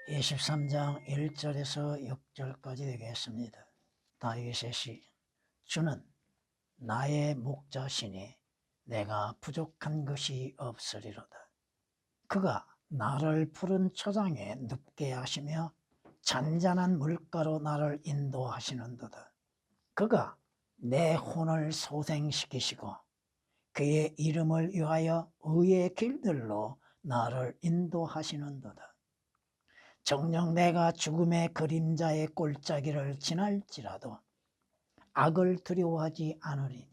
23장 1절에서 6절까지 되겠습니다. 다윗의 시. 주는 나의 목자시니 내가 부족한 것이 없으리로다. 그가 나를 푸른 초장에 눕게 하시며 잔잔한 물가로 나를 인도하시는도다. 그가 내 혼을 소생시키시고 그의 이름을 위하여 의의 길들로 나를 인도하시는도다. 정녕 내가 죽음의 그림자의 골짜기를 지날지라도 악을 두려워하지 않으리니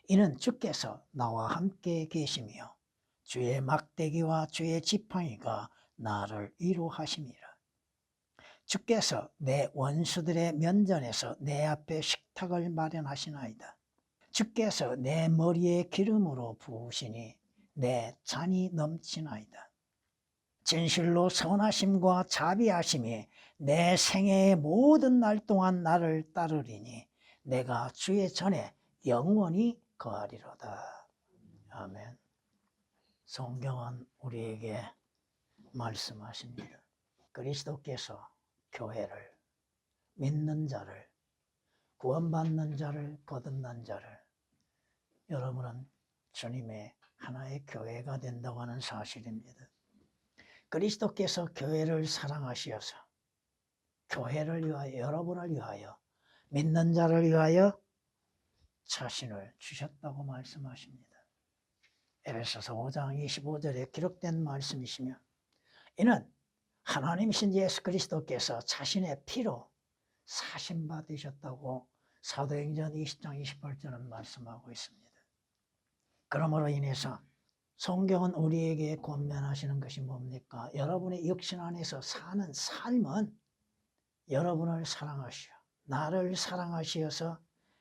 이는 주께서 나와 함께 계시며 주의 막대기와 주의 지팡이가 나를 위로하심이라. 주께서 내 원수들의 면전에서 내 앞에 식탁을 마련하시나이다. 주께서 내 머리에 기름으로 부으시니 내 잔이 넘치나이다. 진실로 선하심과 자비하심이 내 생애의 모든 날 동안 나를 따르리니 내가 주의 전에 영원히 거하리로다. 아멘. 성경은 우리에게 말씀하십니다. 그리스도께서 교회를, 믿는 자를, 구원받는 자를, 거듭난 자를, 여러분은 주님의 하나의 교회가 된다고 하는 사실입니다. 그리스도께서 교회를 사랑하시어서 교회를 위하여, 여러분을 위하여, 믿는 자를 위하여 자신을 주셨다고 말씀하십니다. 에베소서 5장 25절에 기록된 말씀이시며 이는 하나님이신 예수 그리스도께서 자신의 피로 사신받으셨다고 사도행전 20장 28절은 말씀하고 있습니다. 그러므로 인해서 성경은 우리에게 권면하시는 것이 뭡니까? 여러분의 육신 안에서 사는 삶은 여러분을 사랑하시어 나를 사랑하시어서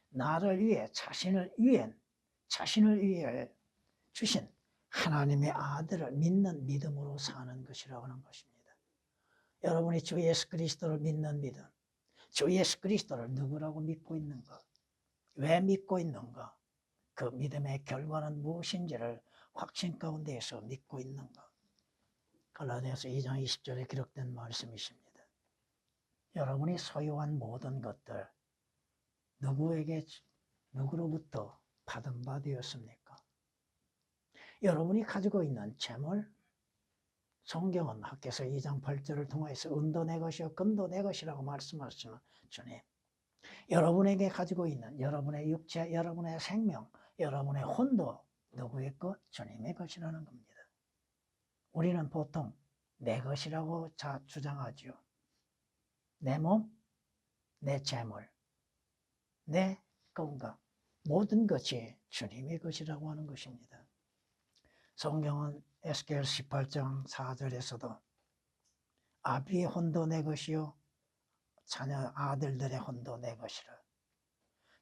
나를 위해 자신을 위해 주신 하나님의 아들을 믿는 믿음으로 사는 것이라고 하는 것입니다. 여러분이 주 예수 그리스도를 믿는 믿음, 주 예수 그리스도를 누구라고 믿고 있는가? 왜 믿고 있는가? 그 믿음의 결과는 무엇인지를 확신 가운데에서 믿고 있는가? 갈라디아서 2장 20절에 기록된 말씀이십니다. 여러분이 소유한 모든 것들 누구로부터 받은 바 되었습니까? 여러분이 가지고 있는 재물, 성경은 학개서 2장 8절을 통해서 은도 내 것이요 금도 내 것이라고 말씀하시는 주님, 여러분에게 가지고 있는 여러분의 육체, 여러분의 생명, 여러분의 혼도 누구의 것? 주님의 것이라는 겁니다. 우리는 보통 내 것이라고 주장하죠. 내 몸, 내 재물, 내 건강, 모든 것이 주님의 것이라고 하는 것입니다. 성경은 에스겔 18장 4절에서도 아비의 혼도 내 것이요 자녀 아들들의 혼도 내 것이라.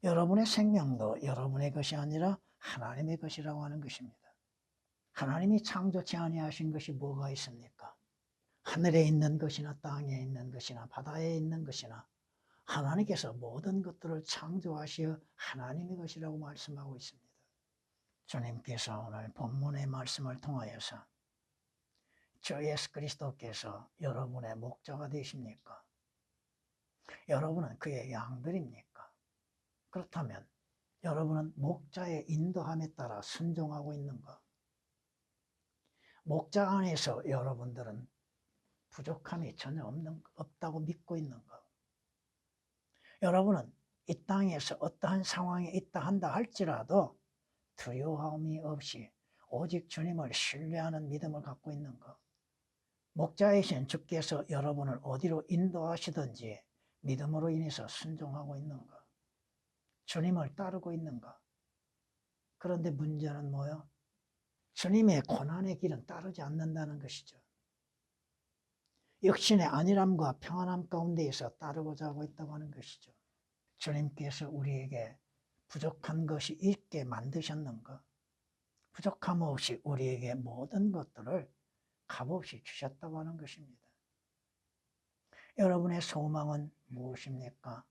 여러분의 생명도 여러분의 것이 아니라 하나님의 것이라고 하는 것입니다. 하나님이 창조치 아니하신 것이 뭐가 있습니까? 하늘에 있는 것이나 땅에 있는 것이나 바다에 있는 것이나 하나님께서 모든 것들을 창조하시어 하나님의 것이라고 말씀하고 있습니다. 주님께서 오늘 본문의 말씀을 통하여서 주 예수 그리스도께서 여러분의 목자가 되십니까? 여러분은 그의 양들입니까? 그렇다면 여러분은 목자의 인도함에 따라 순종하고 있는가? 목자 안에서 여러분들은 부족함이 전혀 없다고 믿고 있는가? 여러분은 이 땅에서 어떠한 상황에 있다 한다 할지라도 두려움이 없이 오직 주님을 신뢰하는 믿음을 갖고 있는가? 목자이신 주께서 여러분을 어디로 인도하시든지 믿음으로 인해서 순종하고 있는가? 주님을 따르고 있는가? 그런데 문제는 뭐요? 주님의 고난의 길은 따르지 않는다는 것이죠. 육신의 안일함과 평안함 가운데에서 따르고자 하고 있다고 하는 것이죠. 주님께서 우리에게 부족한 것이 있게 만드셨는가? 부족함 없이 우리에게 모든 것들을 값없이 주셨다고 하는 것입니다. 여러분의 소망은 무엇입니까?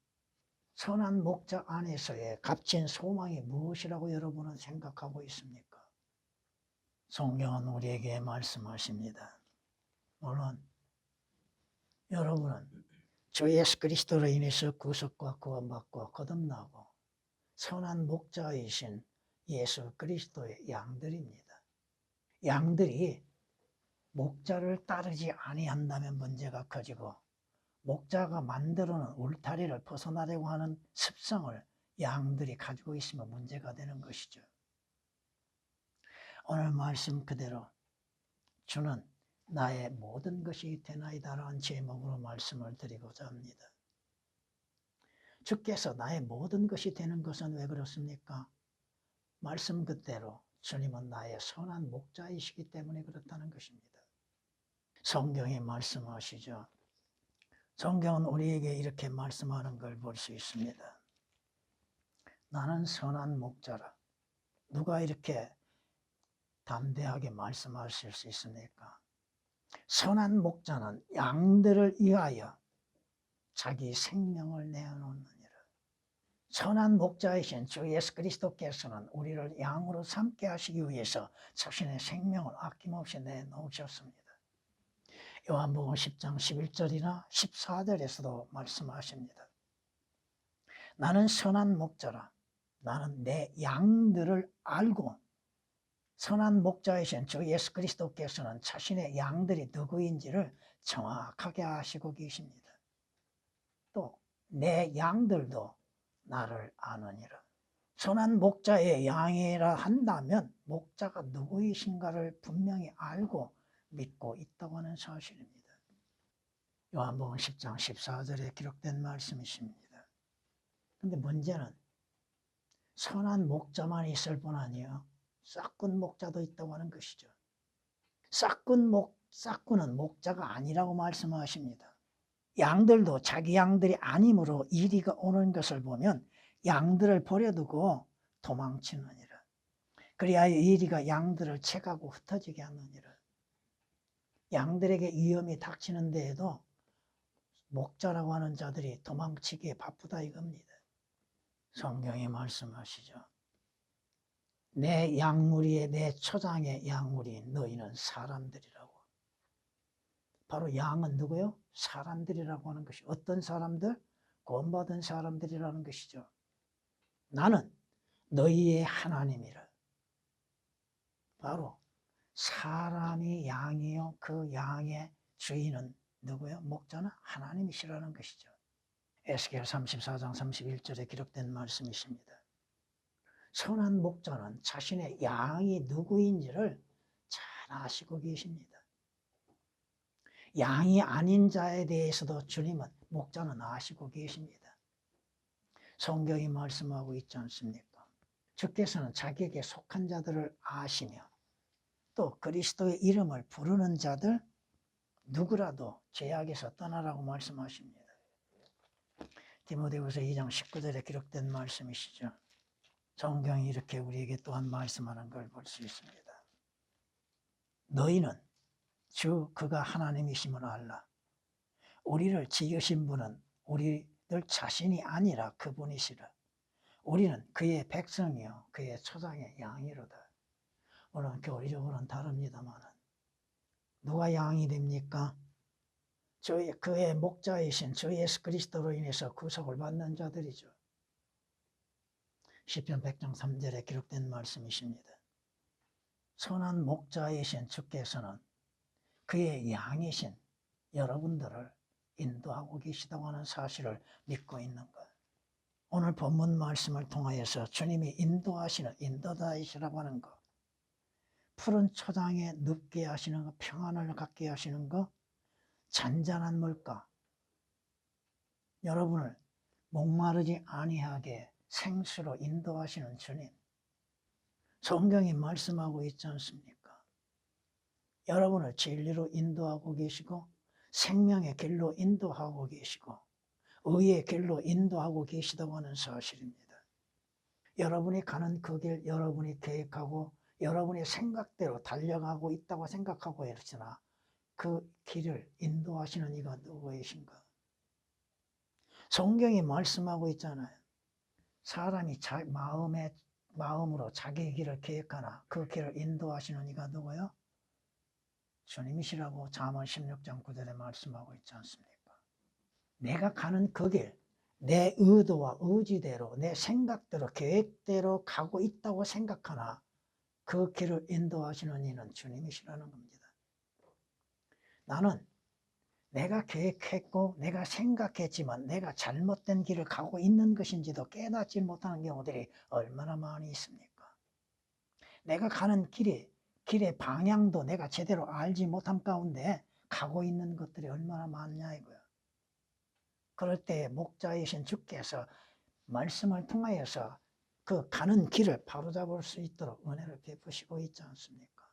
선한 목자 안에서의 값진 소망이 무엇이라고 여러분은 생각하고 있습니까? 성경은 우리에게 말씀하십니다. 물론 여러분은 주 예수 그리스도로 인해서 구속과 구원받고 거듭나고 선한 목자이신 예수 그리스도의 양들입니다. 양들이 목자를 따르지 아니한다면 문제가 커지고 목자가 만들어놓은 울타리를 벗어나려고 하는 습성을 양들이 가지고 있으면 문제가 되는 것이죠. 오늘 말씀 그대로 주는 나의 모든 것이 되나이다라는 제목으로 말씀을 드리고자 합니다. 주께서 나의 모든 것이 되는 것은 왜 그렇습니까? 말씀 그대로 주님은 나의 선한 목자이시기 때문에 그렇다는 것입니다. 성경에 말씀하시죠. 성경은 우리에게 이렇게 말씀하는 걸 볼 수 있습니다. 나는 선한 목자라. 누가 이렇게 담대하게 말씀하실 수 있습니까? 선한 목자는 양들을 위하여 자기 생명을 내어놓느니라. 선한 목자이신 주 예수 그리스도께서는 우리를 양으로 삼게 하시기 위해서 자신의 생명을 아낌없이 내놓으셨습니다. 요한복음 10장 11절이나 14절에서도 말씀하십니다. 나는 선한 목자라. 나는 내 양들을 알고 선한 목자이신 주 예수 그리스도께서는 자신의 양들이 누구인지를 정확하게 아시고 계십니다. 또 내 양들도 나를 아느니라. 선한 목자의 양이라 한다면 목자가 누구이신가를 분명히 알고 믿고 있다고 하는 사실입니다. 요한복음 10장 14절에 기록된 말씀이십니다. 그런데 문제는 선한 목자만 있을 뿐 아니에요. 싹군 목자도 있다고 하는 것이죠. 싹군은 목자가 아니라고 말씀하십니다. 양들도 자기 양들이 아니므로 이리가 오는 것을 보면 양들을 버려두고 도망치느니라. 그리하여 이리가 양들을 채가고 흩어지게 하느니라. 양들에게 위험이 닥치는 데에도 목자라고 하는 자들이 도망치기에 바쁘다 이겁니다. 성경이 말씀하시죠. 내 양무리에 내 초장의 양무리 너희는 사람들이라고. 바로 양은 누구요? 사람들이라고 하는 것이 어떤 사람들? 구원받은 사람들이라는 것이죠. 나는 너희의 하나님이라. 바로 사람이 양이요 그 양의 주인은 누구요? 목자는 하나님이시라는 것이죠. 에스겔 34장 31절에 기록된 말씀이십니다. 선한 목자는 자신의 양이 누구인지를 잘 아시고 계십니다. 양이 아닌 자에 대해서도 주님은 목자는 아시고 계십니다. 성경이 말씀하고 있지 않습니까? 주께서는 자기에게 속한 자들을 아시며 또 그리스도의 이름을 부르는 자들 누구라도 죄악에서 떠나라고 말씀하십니다. 디모데후서 2장 19절에 기록된 말씀이시죠. 성경이 이렇게 우리에게 또한 말씀하는 걸 볼 수 있습니다. 너희는 주 그가 하나님이심을 알라. 우리를 지으신 분은 우리들 자신이 아니라 그분이시라. 우리는 그의 백성이요 그의 초장의 양이로다. 물론 교리적으로는 다릅니다만 누가 양이 됩니까? 그의 목자이신 주 예수 그리스도로 인해서 구속을 받는 자들이죠. 시편 100장 3절에 기록된 말씀이십니다. 선한 목자이신 주께서는 그의 양이신 여러분들을 인도하고 계시다고 하는 사실을 믿고 있는 것. 오늘 본문 말씀을 통하여서 주님이 인도하시는 인도자이시라고 하는 것, 푸른 초장에 눕게 하시는 것, 평안을 갖게 하시는 것, 잔잔한 물가, 여러분을 목마르지 아니하게 생수로 인도하시는 주님. 성경이 말씀하고 있지 않습니까? 여러분을 진리로 인도하고 계시고 생명의 길로 인도하고 계시고 의의 길로 인도하고 계시다고 하는 사실입니다. 여러분이 가는 그 길 여러분이 계획하고 여러분의 생각대로 달려가고 있다고 생각하고 있으나 그 길을 인도하시는 이가 누구이신가? 성경이 말씀하고 있잖아요. 사람이 마음으로 자기 길을 계획하나 그 길을 인도하시는 이가 누구요? 주님이시라고 잠언 16장 9절에 말씀하고 있지 않습니까? 내가 가는 그 길, 내 의도와 의지대로, 내 생각대로, 계획대로 가고 있다고 생각하나 그 길을 인도하시는 이는 주님이시라는 겁니다. 나는 내가 계획했고 내가 생각했지만 내가 잘못된 길을 가고 있는 것인지도 깨닫지 못하는 경우들이 얼마나 많이 있습니까? 내가 가는 길의 방향도 내가 제대로 알지 못한 가운데 가고 있는 것들이 얼마나 많냐 이거야. 그럴 때 목자이신 주께서 말씀을 통하여서 그 가는 길을 바로잡을 수 있도록 은혜를 베푸시고 있지 않습니까?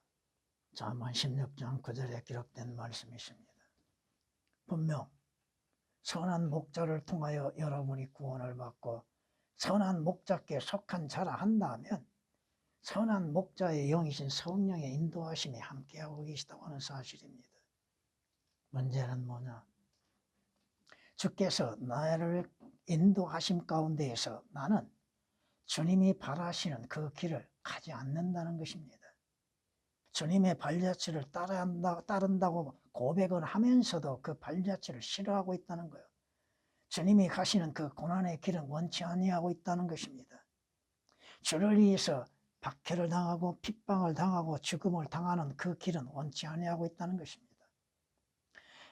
잠언 16장 9절에 기록된 말씀이십니다. 분명 선한 목자를 통하여 여러분이 구원을 받고 선한 목자께 속한 자라 한다면 선한 목자의 영이신 성령의 인도하심이 함께하고 계시다고 하는 사실입니다. 문제는 뭐냐? 주께서 나를 인도하심 가운데에서 나는 주님이 바라시는 그 길을 가지 않는다는 것입니다. 주님의 발자취를 따른다고 고백을 하면서도 그 발자취를 싫어하고 있다는 거예요. 주님이 가시는 그 고난의 길은 원치 아니하고 있다는 것입니다. 주를 위해서 박해를 당하고 핍박을 당하고 죽음을 당하는 그 길은 원치 아니하고 있다는 것입니다.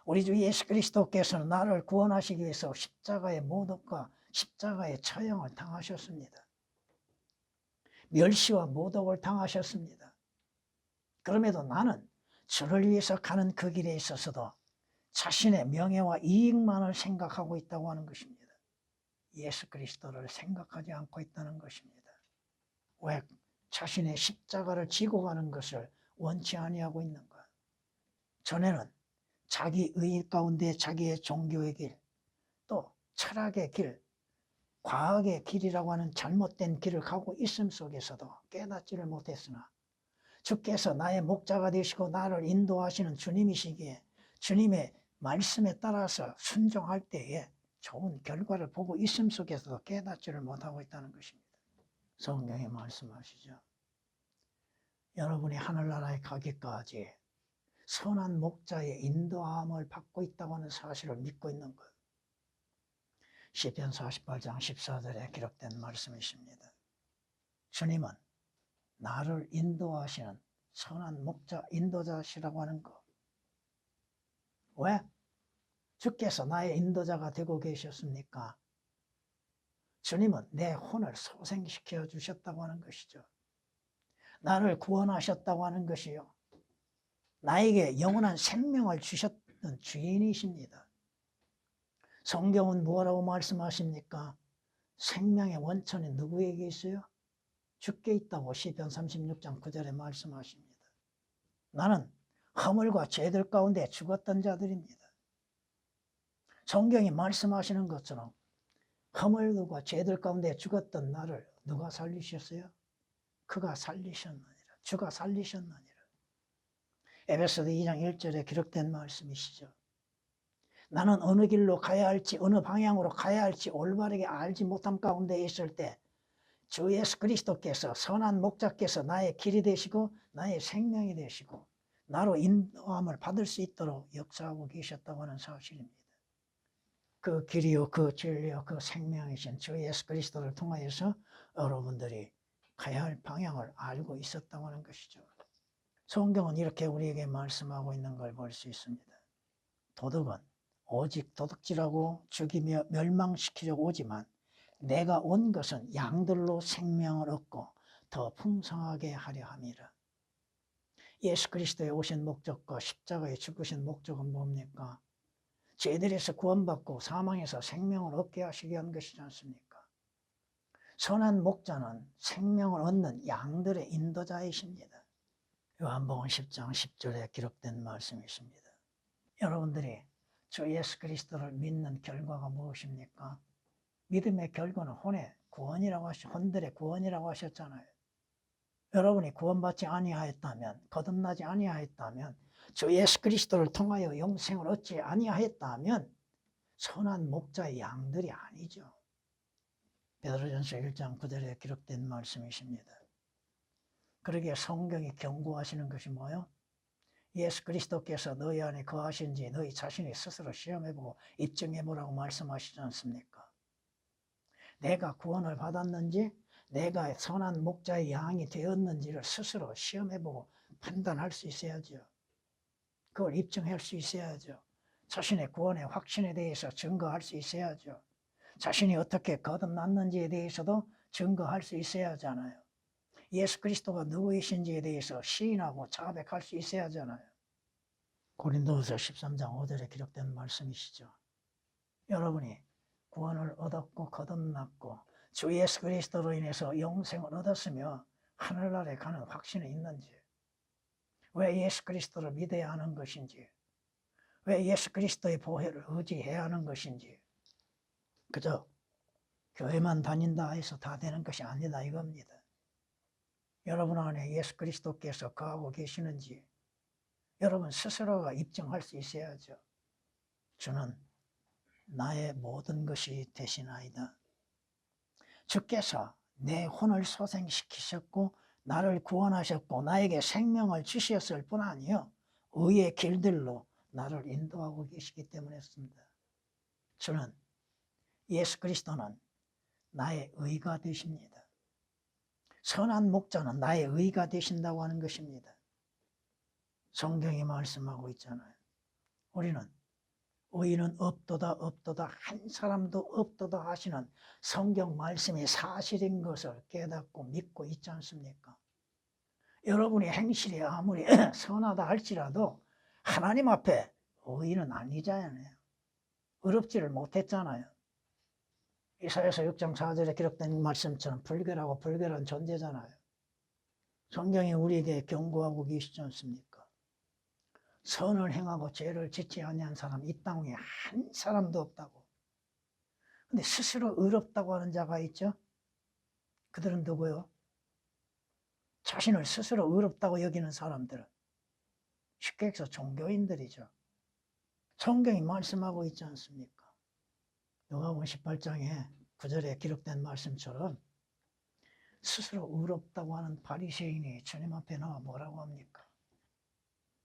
우리 주 예수 그리스도께서는 나를 구원하시기 위해서 십자가의 모독과 십자가의 처형을 당하셨습니다. 멸시와 모독을 당하셨습니다. 그럼에도 나는 주를 위해서 가는 그 길에 있어서도 자신의 명예와 이익만을 생각하고 있다고 하는 것입니다. 예수 그리스도를 생각하지 않고 있다는 것입니다. 왜? 자신의 십자가를 지고 가는 것을 원치 아니하고 있는가? 전에는 자기 의 가운데 자기의 종교의 길, 또 철학의 길, 과학의 길이라고 하는 잘못된 길을 가고 있음 속에서도 깨닫지를 못했으나 주께서 나의 목자가 되시고 나를 인도하시는 주님이시기에 주님의 말씀에 따라서 순종할 때에 좋은 결과를 보고 있음 속에서도 깨닫지를 못하고 있다는 것입니다. 성경에 말씀하시죠. 여러분이 하늘나라에 가기까지 선한 목자의 인도함을 받고 있다고 하는 사실을 믿고 있는 것. 시편 48장 14절에 기록된 말씀이십니다. 주님은 나를 인도하시는 선한 목자, 인도자시라고 하는 것. 왜? 주께서 나의 인도자가 되고 계셨습니까? 주님은 내 혼을 소생시켜 주셨다고 하는 것이죠. 나를 구원하셨다고 하는 것이요. 나에게 영원한 생명을 주셨던 주인이십니다. 성경은 뭐라고 말씀하십니까? 생명의 원천이 누구에게 있어요? 주께 있다고 시편 36장 9절에 말씀하십니다. 나는 허물과 죄들 가운데 죽었던 자들입니다. 성경이 말씀하시는 것처럼 허물과 죄들 가운데 죽었던 나를 누가 살리셨어요? 그가 살리셨느니라. 주가 살리셨느니라. 에베소서 2장 1절에 기록된 말씀이시죠. 나는 어느 길로 가야 할지 어느 방향으로 가야 할지 올바르게 알지 못함 가운데 있을 때 주 예수 그리스도께서 선한 목자께서 나의 길이 되시고 나의 생명이 되시고 나로 인도함을 받을 수 있도록 역사하고 계셨다고 하는 사실입니다. 그 길이요 그 진리요 그 생명이신 주 예수 그리스도를 통하여서 여러분들이 가야 할 방향을 알고 있었다고 하는 것이죠. 성경은 이렇게 우리에게 말씀하고 있는 걸 볼 수 있습니다. 도둑은 오직 도둑질하고 죽이며 멸망시키려고 오지만 내가 온 것은 양들로 생명을 얻고 더 풍성하게 하려 함이라. 예수 그리스도의 오신 목적과 십자가에 죽으신 목적은 뭡니까? 죄들에서 구원받고 사망에서 생명을 얻게 하시기 위한 것이지 않습니까? 선한 목자는 생명을 얻는 양들의 인도자이십니다. 요한복음 10장 10절에 기록된 말씀이십니다. 여러분들이 주 예수 그리스도를 믿는 결과가 무엇입니까? 믿음의 결과는 혼들의 구원이라고 하셨잖아요. 여러분이 구원받지 아니하였다면, 거듭나지 아니하였다면, 주 예수 그리스도를 통하여 영생을 얻지 아니하였다면 선한 목자의 양들이 아니죠. 베드로전서 1장 9절에 기록된 말씀이십니다. 그러기에 성경이 경고하시는 것이 뭐예요? 예수 그리스도께서 너희 안에 거하신지 너희 자신이 스스로 시험해보고 입증해보라고 말씀하시지 않습니까? 내가 구원을 받았는지 내가 선한 목자의 양이 되었는지를 스스로 시험해보고 판단할 수 있어야죠. 그걸 입증할 수 있어야죠. 자신의 구원의 확신에 대해서 증거할 수 있어야죠. 자신이 어떻게 거듭났는지에 대해서도 증거할 수 있어야 하잖아요. 예수 그리스도가 누구이신지에 대해서 시인하고 자백할 수 있어야 하잖아요. 고린도후서 13장 5절에 기록된 말씀이시죠. 여러분이 구원을 얻었고 거듭났고 주 예수 그리스도로 인해서 영생을 얻었으며 하늘나라에 가는 확신이 있는지, 왜 예수 그리스도를 믿어야 하는 것인지, 왜 예수 그리스도의 보혈을 의지해야 하는 것인지, 그저 교회만 다닌다 해서 다 되는 것이 아니다 이겁니다. 여러분 안에 예수 그리스도께서 거하고 계시는지 여러분 스스로가 입증할 수 있어야죠. 주는 나의 모든 것이 되시나이다. 주께서 내 혼을 소생시키셨고 나를 구원하셨고 나에게 생명을 주셨을 뿐 아니요 의의 길들로 나를 인도하고 계시기 때문이었습니다. 주는 예수 그리스도는 나의 의가 되십니다. 선한 목자는 나의 의가 되신다고 하는 것입니다. 성경이 말씀하고 있잖아요. 우리는 의인은 없도다 없도다 한 사람도 없도다 하시는 성경 말씀이 사실인 것을 깨닫고 믿고 있지 않습니까? 여러분의 행실이 아무리 선하다 할지라도 하나님 앞에 의인은 아니잖아요. 의롭지를 못했잖아요. 이사야서 6장 4절에 기록된 말씀처럼 불결하고 불결한 존재잖아요. 성경이 우리에게 경고하고 계시지 않습니까? 선을 행하고 죄를 짓지 아니한 사람 이 땅에 한 사람도 없다고. 근데 스스로 의롭다고 하는 자가 있죠? 그들은 누구요? 자신을 스스로 의롭다고 여기는 사람들은 쉽게 해서 종교인들이죠. 성경이 말씀하고 있지 않습니까? 누가복음 18장에 9절에 기록된 말씀처럼 스스로 의롭다고 하는 바리새인이 주님 앞에 나와 뭐라고 합니까?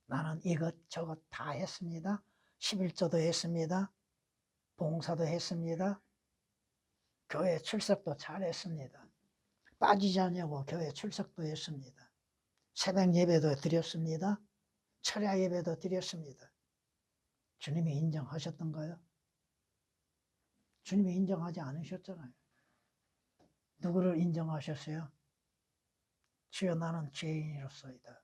나는 이것저것 다 했습니다. 11조도 했습니다. 봉사도 했습니다. 교회 출석도 잘했습니다. 빠지지 않냐고 교회 출석도 했습니다. 새벽 예배도 드렸습니다. 철야 예배도 드렸습니다. 주님이 인정하셨던가요? 주님이 인정하지 않으셨잖아요. 누구를 인정하셨어요? 주여 나는 죄인이로소이다.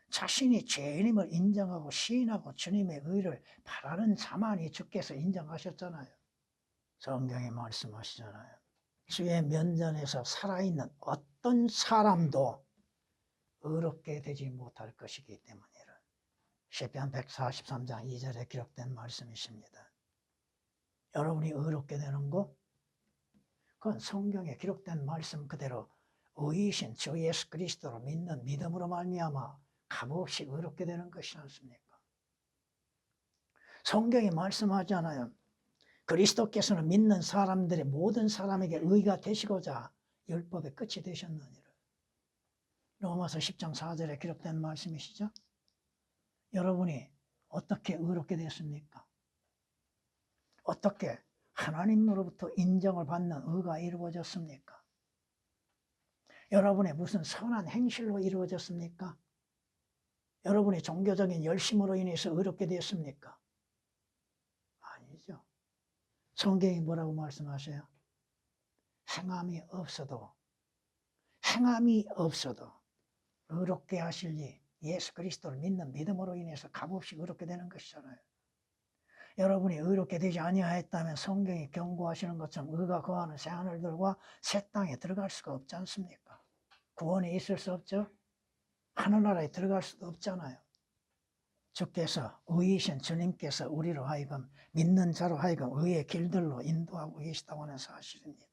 자신이 죄인임을 인정하고 시인하고 주님의 의를 바라는 자만이 주께서 인정하셨잖아요. 성경에 말씀하시잖아요. 주의 면전에서 살아있는 어떤 사람도 의롭게 되지 못할 것이기 때문이라. 시편 143장 2절에 기록된 말씀이십니다. 여러분이 의롭게 되는 것, 그건 성경에 기록된 말씀 그대로 의이신 주 예수 그리스도를 믿는 믿음으로 말미암아 값없이 의롭게 되는 것이지 않습니까? 성경이 말씀하잖아요. 그리스도께서는 믿는 사람들의 모든 사람에게 의가 되시고자 율법의 끝이 되셨느니라. 로마서 10장 4절에 기록된 말씀이시죠? 여러분이 어떻게 의롭게 됐습니까? 어떻게 하나님으로부터 인정을 받는 의가 이루어졌습니까? 여러분의 무슨 선한 행실로 이루어졌습니까? 여러분의 종교적인 열심으로 인해서 의롭게 되었습니까? 아니죠. 성경이 뭐라고 말씀하세요? 행함이 없어도 의롭게 하실니 예수 그리스도를 믿는 믿음으로 인해서 값없이 의롭게 되는 것이잖아요. 여러분이 의롭게 되지 아니하였다면 성경이 경고하시는 것처럼 의가 거하는 새 하늘들과 새 땅에 들어갈 수가 없지 않습니까? 구원이 있을 수 없죠? 하늘나라에 들어갈 수도 없잖아요. 주께서 의이신 주님께서 우리로 하여금 믿는 자로 하여금 의의 길들로 인도하고 계시다고 하는 사실입니다.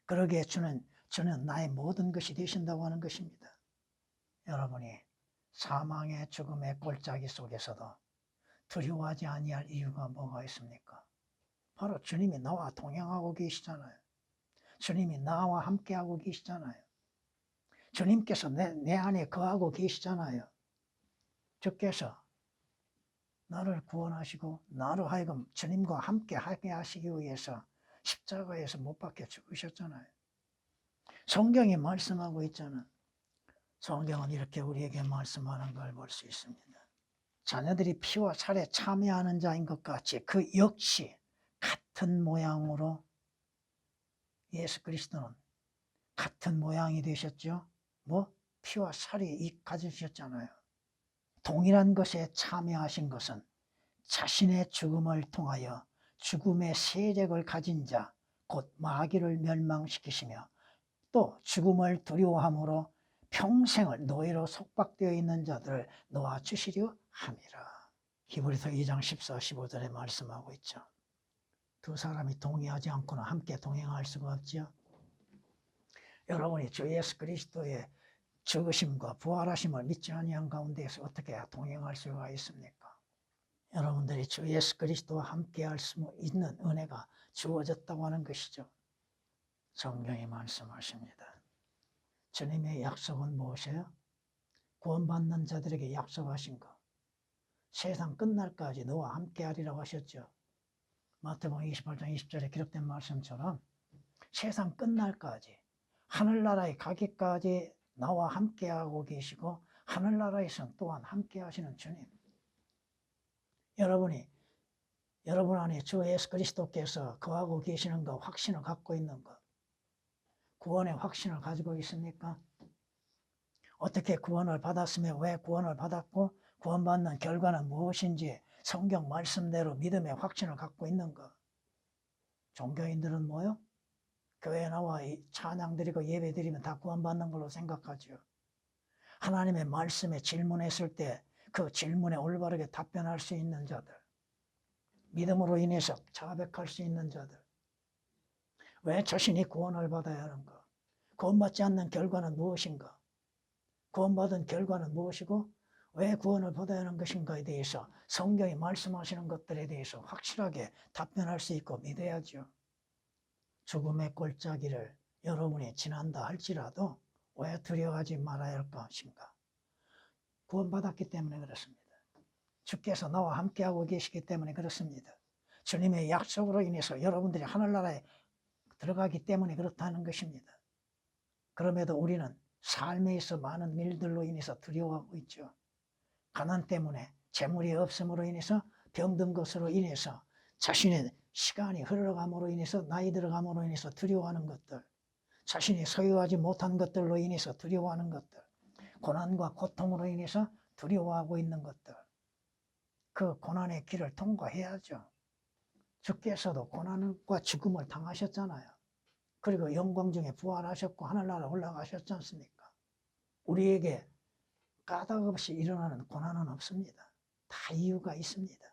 그러기에 주는 나의 모든 것이 되신다고 하는 것입니다. 여러분이 사망의 죽음의 골짜기 속에서도 두려워하지 아니할 이유가 뭐가 있습니까? 바로 주님이 나와 동행하고 계시잖아요. 주님이 나와 함께하고 계시잖아요. 주님께서 내 안에 거하고 계시잖아요. 주께서 나를 구원하시고 나로 하여금 주님과 함께 하게 하시기 위해서 십자가에서 못 박혀 죽으셨잖아요. 성경이 말씀하고 있잖아. 성경은 이렇게 우리에게 말씀하는 걸 볼 수 있습니다. 자녀들이 피와 살에 참여하는 자인 것 같이 그 역시 같은 모양으로 예수 그리스도는 같은 모양이 되셨죠. 피와 살이 가지셨잖아요. 동일한 것에 참여하신 것은 자신의 죽음을 통하여 죽음의 세력을 가진 자, 곧 마귀를 멸망시키시며 또 죽음을 두려워함으로 평생을 노예로 속박되어 있는 자들을 놓아주시려 함이라. 히브리서 2장 14, 15절에 말씀하고 있죠. 두 사람이 동의하지 않고는 함께 동행할 수가 없죠. 여러분이 주 예수 그리스도의 죽으심과 부활하심을 믿지 아니한 가운데에서 어떻게 동행할 수가 있습니까? 여러분들이 주 예수 그리스도와 함께할 수 있는 은혜가 주어졌다고 하는 것이죠. 성경이 말씀하십니다. 주님의 약속은 무엇이에요? 구원받는 자들에게 약속하신 것. 세상 끝날까지 너와 함께하리라고 하셨죠. 마태복음 28장 20절에 기록된 말씀처럼 세상 끝날까지 하늘나라에 가기까지 나와 함께하고 계시고 하늘나라에서는 또한 함께하시는 주님. 여러분 안에 주 예수 그리스도께서 거하고 계시는 것, 확신을 갖고 있는 것, 구원의 확신을 가지고 있습니까? 어떻게 구원을 받았으며 왜 구원을 받았고 구원받는 결과는 무엇인지 성경 말씀대로 믿음의 확신을 갖고 있는 것. 종교인들은 뭐요? 교회에 나와 찬양 드리고 예배 드리면 다 구원받는 걸로 생각하죠. 하나님의 말씀에 질문했을 때 그 질문에 올바르게 답변할 수 있는 자들, 믿음으로 인해서 자백할 수 있는 자들, 왜 자신이 구원을 받아야 하는가? 구원받지 않는 결과는 무엇인가? 구원받은 결과는 무엇이고 왜 구원을 받아야 하는 것인가에 대해서 성경이 말씀하시는 것들에 대해서 확실하게 답변할 수 있고 믿어야죠. 죽음의 골짜기를 여러분이 지난다 할지라도 왜 두려워하지 말아야 할 것인가? 구원받았기 때문에 그렇습니다. 주께서 나와 함께하고 계시기 때문에 그렇습니다. 주님의 약속으로 인해서 여러분들이 하늘나라에 들어가기 때문에 그렇다는 것입니다. 그럼에도 우리는 삶에 있어 많은 일들로 인해서 두려워하고 있죠. 가난 때문에 재물이 없음으로 인해서 병든 것으로 인해서 자신의 시간이 흘러감으로 인해서 나이 들어감으로 인해서 두려워하는 것들, 자신이 소유하지 못한 것들로 인해서 두려워하는 것들, 고난과 고통으로 인해서 두려워하고 있는 것들, 그 고난의 길을 통과해야죠. 주께서도 고난과 죽음을 당하셨잖아요. 그리고 영광 중에 부활하셨고 하늘나라 올라가셨지 않습니까? 우리에게 까닭없이 일어나는 고난은 없습니다. 다 이유가 있습니다.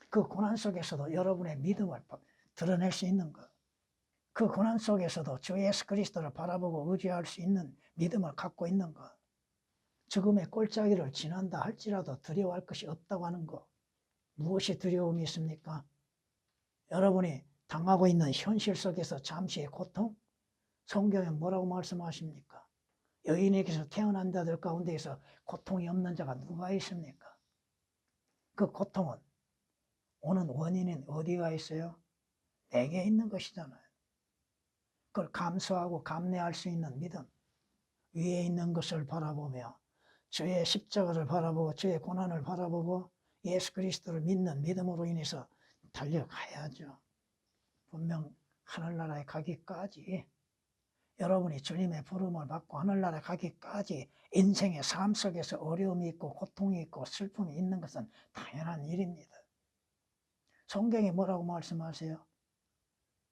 그 고난 속에서도 여러분의 믿음을 드러낼 수 있는 것, 그 고난 속에서도 주 예수 그리스도를 바라보고 의지할 수 있는 믿음을 갖고 있는 것, 죽음의 골짜기를 지난다 할지라도 두려워할 것이 없다고 하는 것, 무엇이 두려움이 있습니까? 여러분이 당하고 있는 현실 속에서 잠시의 고통? 성경에 뭐라고 말씀하십니까? 여인에게서 태어난 자들 가운데에서 고통이 없는 자가 누가 있습니까? 그 고통은 오는 원인은 어디가 있어요? 내게 있는 것이잖아요. 그걸 감수하고 감내할 수 있는 믿음, 위에 있는 것을 바라보며 주의 십자가를 바라보고 주의 고난을 바라보고 예수 그리스도를 믿는 믿음으로 인해서 달려가야죠. 분명 하늘나라에 가기까지, 여러분이 주님의 부름을 받고 하늘나라에 가기까지 인생의 삶 속에서 어려움이 있고 고통이 있고 슬픔이 있는 것은 당연한 일입니다. 성경이 뭐라고 말씀하세요?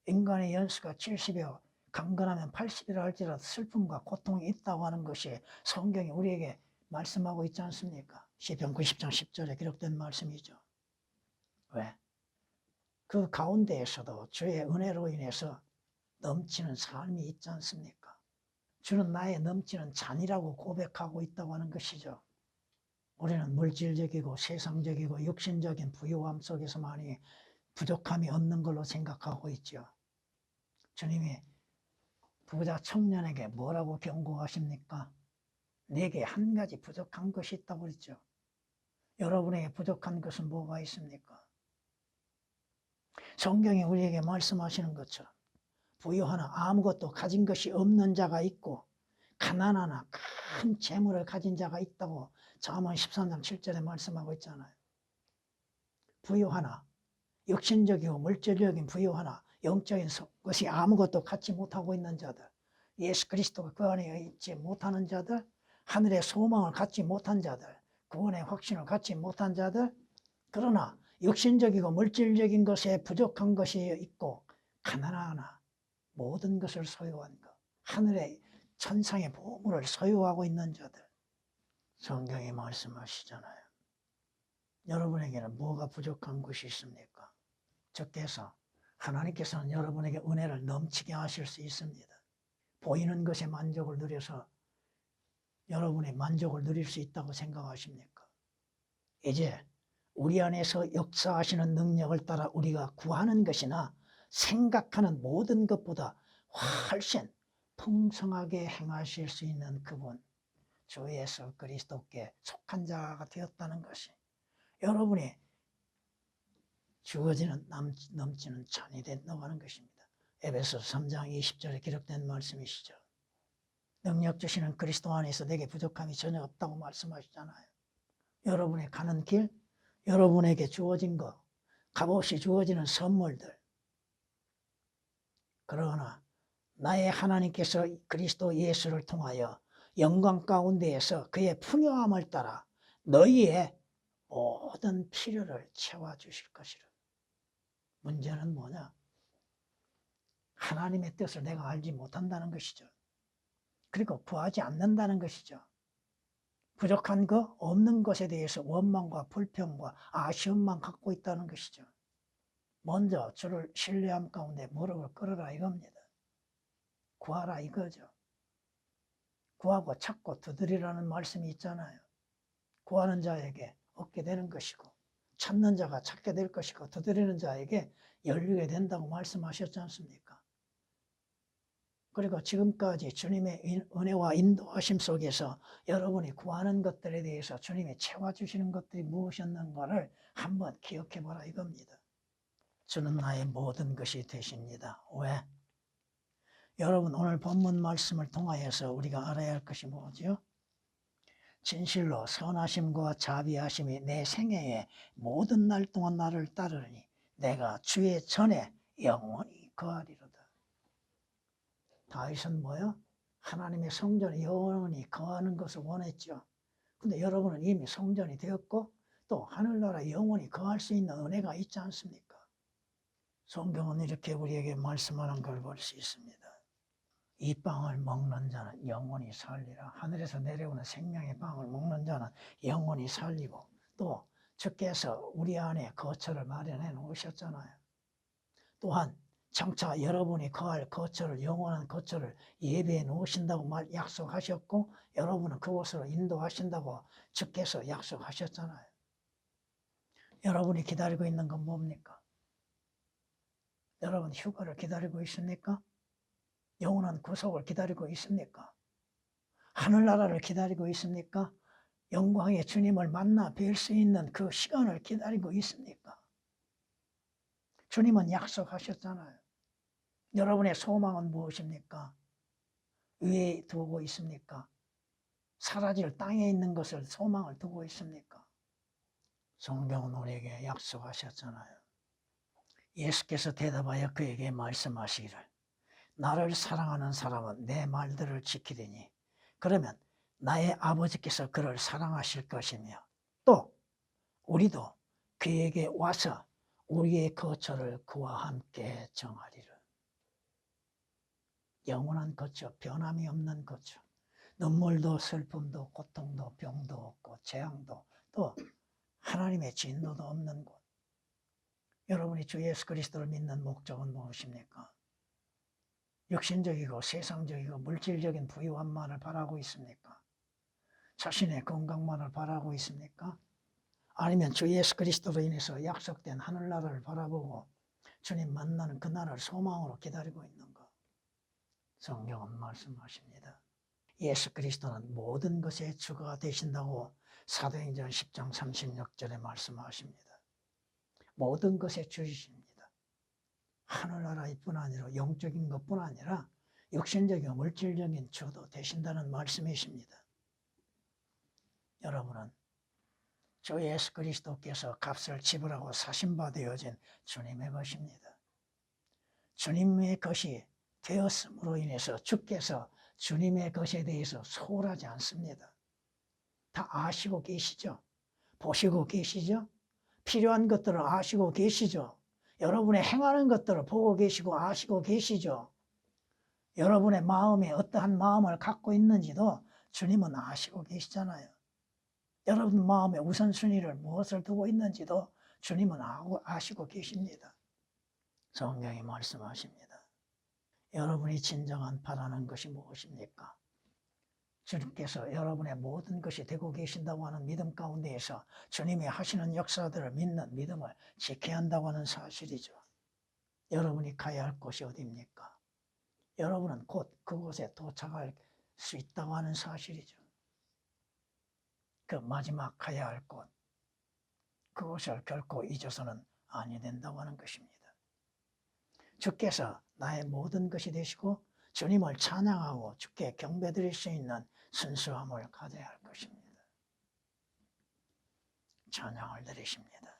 인간의 연수가 70이요 강건하면 80이라 할지라도 슬픔과 고통이 있다고 하는 것이 성경이 우리에게 말씀하고 있지 않습니까? 시편 90장 10절에 기록된 말씀이죠. 왜? 그 가운데에서도 주의 은혜로 인해서 넘치는 삶이 있지 않습니까? 주는 나의 넘치는 잔이라고 고백하고 있다고 하는 것이죠. 우리는 물질적이고 세상적이고 육신적인 부유함 속에서 많이 부족함이 없는 걸로 생각하고 있죠. 주님이 부자 청년에게 뭐라고 경고하십니까? 내게 한 가지 부족한 것이 있다고 그랬죠. 여러분에게 부족한 것은 뭐가 있습니까? 성경이 우리에게 말씀하시는 것처럼 부유하나 아무것도 가진 것이 없는 자가 있고 가난하나 큰 재물을 가진 자가 있다고 잠언 13장 7절에 말씀하고 있잖아요. 부유하나 육신적이고 물질적인 부유하나 영적인 것이 아무것도 갖지 못하고 있는 자들, 예수 그리스도가 그 안에 있지 못하는 자들, 하늘의 소망을 갖지 못한 자들, 구원의 확신을 갖지 못한 자들, 그러나 육신적이고 물질적인 것에 부족한 것이 있고 가난하나 모든 것을 소유한 것, 하늘의 천상의 보물을 소유하고 있는 자들, 성경이 말씀하시잖아요. 여러분에게는 뭐가 부족한 것이 있습니까? 주께서 하나님께서는 여러분에게 은혜를 넘치게 하실 수 있습니다. 보이는 것에 만족을 누려서 여러분의 만족을 누릴 수 있다고 생각하십니까? 이제 우리 안에서 역사하시는 능력을 따라 우리가 구하는 것이나 생각하는 모든 것보다 훨씬 풍성하게 행하실 수 있는 그분, 주 예수 그리스도께 속한 자가 되었다는 것이 여러분이 주어지는 넘치는 잔이 된다고 하는 것입니다. 에베소서 3장 20절에 기록된 말씀이시죠. 능력 주시는 그리스도 안에서 내게 부족함이 전혀 없다고 말씀하시잖아요. 여러분의 가는 길, 여러분에게 주어진 것, 값없이 주어지는 선물들, 그러나 나의 하나님께서 그리스도 예수를 통하여 영광 가운데에서 그의 풍요함을 따라 너희의 모든 필요를 채워주실 것이라. 문제는 뭐냐? 하나님의 뜻을 내가 알지 못한다는 것이죠. 그리고 구하지 않는다는 것이죠. 부족한 거, 없는 것에 대해서 원망과 불평과 아쉬움만 갖고 있다는 것이죠. 먼저 주를 신뢰함 가운데 무릎을 꿇으라 이겁니다. 구하라 이거죠. 구하고 찾고 두드리라는 말씀이 있잖아요. 구하는 자에게 얻게 되는 것이고 찾는 자가 찾게 될 것이고 두드리는 자에게 열리게 된다고 말씀하셨지 않습니까? 그리고 지금까지 주님의 은혜와 인도하심 속에서 여러분이 구하는 것들에 대해서 주님이 채워주시는 것들이 무엇이었는가를 한번 기억해 보라 이겁니다. 주는 나의 모든 것이 되십니다. 왜? 여러분 오늘 본문 말씀을 통하여서 우리가 알아야 할 것이 뭐죠? 진실로 선하심과 자비하심이 내 생애의 모든 날 동안 나를 따르니 내가 주의 전에 영원히 거하리로다. 다윗은 뭐요? 하나님의 성전에 영원히 거하는 것을 원했죠. 근데 여러분은 이미 성전이 되었고 또 하늘나라 영원히 거할 수 있는 은혜가 있지 않습니까? 성경은 이렇게 우리에게 말씀하는 걸 볼 수 있습니다. 이 빵을 먹는 자는 영원히 살리라. 하늘에서 내려오는 생명의 빵을 먹는 자는 영원히 살리고 또 주께서 우리 안에 거처를 마련해 놓으셨잖아요. 또한 장차 여러분이 거할 거처를 영원한 거처를 예배해 놓으신다고 약속하셨고 여러분은 그곳으로 인도하신다고 주께서 약속하셨잖아요. 여러분이 기다리고 있는 건 뭡니까? 여러분 휴가를 기다리고 있습니까? 영원한 구속을 기다리고 있습니까? 하늘나라를 기다리고 있습니까? 영광의 주님을 만나 뵐 수 있는 그 시간을 기다리고 있습니까? 주님은 약속하셨잖아요. 여러분의 소망은 무엇입니까? 위에 두고 있습니까? 사라질 땅에 있는 것을 소망을 두고 있습니까? 성경은 우리에게 약속하셨잖아요. 예수께서 대답하여 그에게 말씀하시기를 나를 사랑하는 사람은 내 말들을 지키리니 그러면 나의 아버지께서 그를 사랑하실 것이며 또 우리도 그에게 와서 우리의 거처를 그와 함께 정하리라. 영원한 거처, 변함이 없는 거처, 눈물도 슬픔도 고통도 병도 없고 재앙도 또 하나님의 진노도 없는 곳. 여러분이 주 예수 그리스도를 믿는 목적은 무엇입니까? 육신적이고 세상적이고 물질적인 부유함만을 바라고 있습니까? 자신의 건강만을 바라고 있습니까? 아니면 주 예수 그리스도로 인해서 약속된 하늘나라를 바라보고 주님 만나는 그날을 소망으로 기다리고 있는가? 성경은 말씀하십니다. 예수 그리스도는 모든 것의 주가 되신다고 사도행전 10장 36절에 말씀하십니다. 모든 것의 주이십니다. 하늘나라일 뿐 아니라 영적인 것뿐 아니라 육신적인 물질적인 주도 되신다는 말씀이십니다. 여러분은 주 예수 그리스도께서 값을 지불하고 사신 바 되어진 주님의 것입니다. 주님의 것이 되었음으로 인해서 주께서 주님의 것에 대해서 소홀하지 않습니다. 다 아시고 계시죠? 보시고 계시죠? 필요한 것들을 아시고 계시죠? 여러분의 행하는 것들을 보고 계시고 아시고 계시죠? 여러분의 마음에 어떠한 마음을 갖고 있는지도 주님은 아시고 계시잖아요. 여러분 마음의 우선순위를 무엇을 두고 있는지도 주님은 아시고 계십니다. 성경이 말씀하십니다. 여러분이 진정한 바라는 것이 무엇입니까? 주님께서 여러분의 모든 것이 되고 계신다고 하는 믿음 가운데에서 주님이 하시는 역사들을 믿는 믿음을 지켜야 한다고 하는 사실이죠. 여러분이 가야 할 곳이 어디입니까? 여러분은 곧 그곳에 도착할 수 있다고 하는 사실이죠. 그 마지막 가야 할 곳, 그것을 결코 잊어서는 아니 된다고 하는 것입니다. 주께서 나의 모든 것이 되시고 주님을 찬양하고 주께 경배드릴 수 있는 순수함을 가져야 할 것입니다. 찬양을 드리십니다.